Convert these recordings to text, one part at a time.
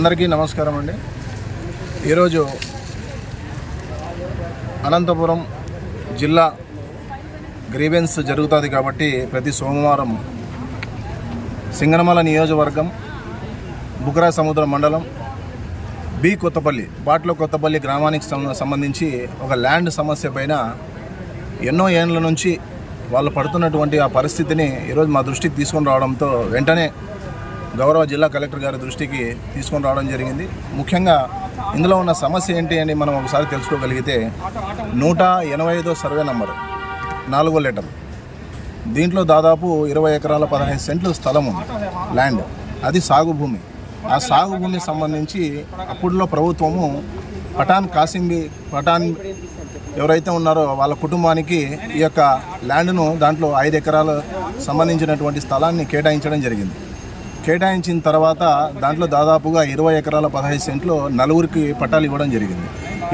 అందరికీ నమస్కారం అండి. ఈరోజు అనంతపురం జిల్లా గ్రీవెన్స్ జరుగుతుంది కాబట్టి ప్రతి సోమవారం సింగనమల నియోజకవర్గం బుకరా సముద్ర మండలం బి కొత్తపల్లి బాట్లో కొత్తపల్లి గ్రామానికి సంబంధించి ఒక ల్యాండ్ సమస్య పైన ఎన్నో ఏళ్ళ నుంచి వాళ్ళు పడుతున్నటువంటి ఆ పరిస్థితిని ఈరోజు మా దృష్టికి తీసుకొని రావడంతో వెంటనే గౌరవ జిల్లా కలెక్టర్ గారి దృష్టికి తీసుకొని రావడం జరిగింది. ముఖ్యంగా ఇందులో ఉన్న సమస్య ఏంటి అని మనం ఒకసారి తెలుసుకోగలిగితే 185 సర్వే నంబర్ 4వ లెటర్, దీంట్లో దాదాపు 20 ఎకరాల 15 సెంట్లు స్థలం ఉంది, ల్యాండ్. అది సాగు భూమి. ఆ సాగు భూమికి సంబంధించి అప్పుడులో ప్రభుత్వము పఠాన్ ఎవరైతే ఉన్నారో వాళ్ళ కుటుంబానికి ఈ యొక్క ల్యాండ్ను దాంట్లో 5 ఎకరాల సంబంధించినటువంటి స్థలాన్ని కేటాయించడం జరిగింది. కేటాయించిన తర్వాత దాంట్లో దాదాపుగా 20 ఎకరాల 15 సెంట్లు నలుగురికి పట్టాలు ఇవ్వడం జరిగింది.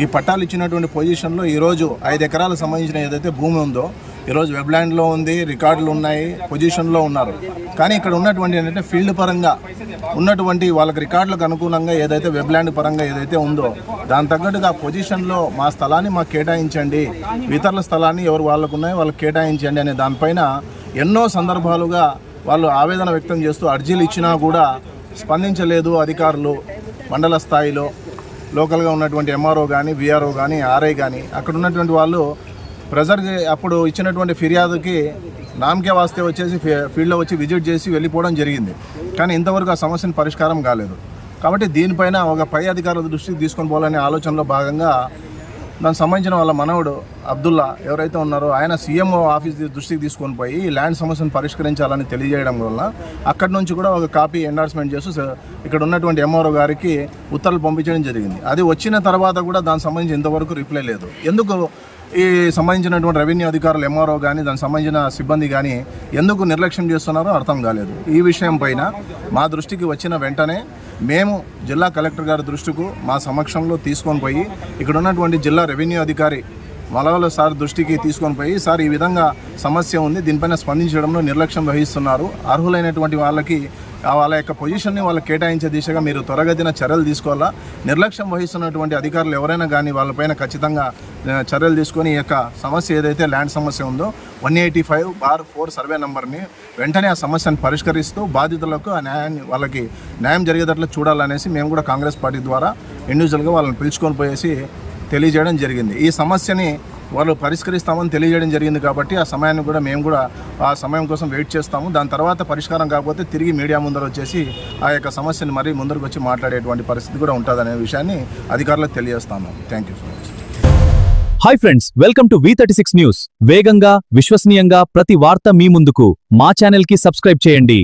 ఈ పట్టాలు ఇచ్చినటువంటి పొజిషన్లో ఈరోజు 5 ఎకరాలకు సంబంధించిన ఏదైతే భూమి ఉందో ఈరోజు వెబ్ల్యాండ్లో ఉంది, రికార్డులు ఉన్నాయి, పొజిషన్లో ఉన్నారు. కానీ ఇక్కడ ఉన్నటువంటి ఏంటంటే ఫీల్డ్ పరంగా ఉన్నటువంటి వాళ్ళకి రికార్డులకు అనుగుణంగా ఏదైతే వెబ్ల్యాండ్ పరంగా ఏదైతే ఉందో దాని తగ్గట్టుగా పొజిషన్లో మా స్థలాన్ని మాకు కేటాయించండి, ఇతరుల స్థలాన్ని ఎవరు వాళ్ళకు ఉన్నాయో వాళ్ళకి కేటాయించండి అనే దానిపైన ఎన్నో సందర్భాలుగా వాళ్ళు ఆవేదన వ్యక్తం చేస్తూ అర్జీలు ఇచ్చినా కూడా స్పందించలేదు అధికారులు. మండల స్థాయిలో లోకల్గా ఉన్నటువంటి ఎంఆర్ఓ కానీ, విఆర్ఓ కానీ, ఆర్ఐ కానీ అక్కడ ఉన్నటువంటి వాళ్ళు ప్రెజర్కి అప్పుడు ఇచ్చినటువంటి ఫిర్యాదుకి నామకే వాస్తే వచ్చేసి ఫీల్డ్లో వచ్చి విజిట్ చేసి వెళ్ళిపోవడం జరిగింది. కానీ ఇంతవరకు ఆ సమస్యను పరిష్కారం కాలేదు. కాబట్టి దీనిపైన ఒక పై అధికారుల దృష్టికి తీసుకొని పోవాలనే ఆలోచనలో భాగంగా దానికి సంబంధించిన వాళ్ళ మనవడు అబ్దుల్లా ఎవరైతే ఉన్నారో ఆయన సీఎంఓ ఆఫీస్ దృష్టికి తీసుకొని పోయి ఈ ల్యాండ్ సమస్యను పరిష్కరించాలని తెలియజేయడం వల్ల అక్కడి నుంచి కూడా ఒక కాపీ ఎండార్స్మెంట్ చేస్తూ ఇక్కడ ఉన్నటువంటి ఎంఆర్ఓ గారికి ఉత్తర్వులు పంపించడం జరిగింది. అది వచ్చిన తర్వాత కూడా దానికి సంబంధించి ఇంతవరకు రిప్లై లేదు. ఎందుకు ఈ సంబంధించినటువంటి రెవెన్యూ అధికారులు ఎంఆర్ఓ కానీ దానికి సంబంధించిన సిబ్బంది కానీ ఎందుకు నిర్లక్ష్యం చేస్తున్నారో అర్థం కాలేదు. ఈ విషయం పైన మా దృష్టికి వచ్చిన వెంటనే మేము జిల్లా కలెక్టర్ గారి దృష్టికి మా సమక్షంలో తీసుకొని పోయి ఇక్కడ ఉన్నటువంటి జిల్లా రెవెన్యూ అధికారి మలవల సార్ దృష్టికి తీసుకొని పోయి, సార్ ఈ విధంగా సమస్య ఉంది, దీనిపైన స్పందించడంలో నిర్లక్ష్యం వహిస్తున్నారు, అర్హులైనటువంటి వాళ్ళకి వాళ్ళ యొక్క పొజిషన్ని వాళ్ళకి కేటాయించే దిశగా మీరు త్వరగతిన చర్యలు తీసుకోవాలా, నిర్లక్ష్యం వహిస్తున్నటువంటి అధికారులు ఎవరైనా కానీ వాళ్ళపైన ఖచ్చితంగా చర్యలు తీసుకొని ఈ యొక్క సమస్య ఏదైతే ల్యాండ్ సమస్య ఉందో 185/4 సర్వే నెంబర్ని వెంటనే ఆ సమస్యను పరిష్కరిస్తూ బాధితులకు ఆ న్యాయాన్ని వాళ్ళకి న్యాయం జరిగేటట్లు చూడాలనేసి మేము కూడా కాంగ్రెస్ పార్టీ ద్వారా ఇండివిజువల్గా వాళ్ళని పిలుచుకొని పోయేసి తెలియజేయడం జరిగింది. ఈ సమస్యని వాళ్ళు పరిష్కరిస్తామని తెలియజేయడం జరిగింది కాబట్టి ఆ సమయాన్ని కూడా మేము కూడా ఆ సమయం కోసం వెయిట్ చేస్తాము. దాని తర్వాత పరిష్కారం కాకపోతే తిరిగి మీడియా ముందర వచ్చేసి ఆ యొక్క సమస్యని మరీ ముందరకు వచ్చి మాట్లాడేటువంటి పరిస్థితి కూడా ఉంటుందనే విషయాన్ని అధికారులకు తెలియజేస్తాము. Thank you so much. Hi friends, welcome to V36 news. వేగంగా, విశ్వసనీయంగా ప్రతి వార్త మీ ముందుకు మా ఛానల్ కి సబ్స్క్రైబ్ చేయండి.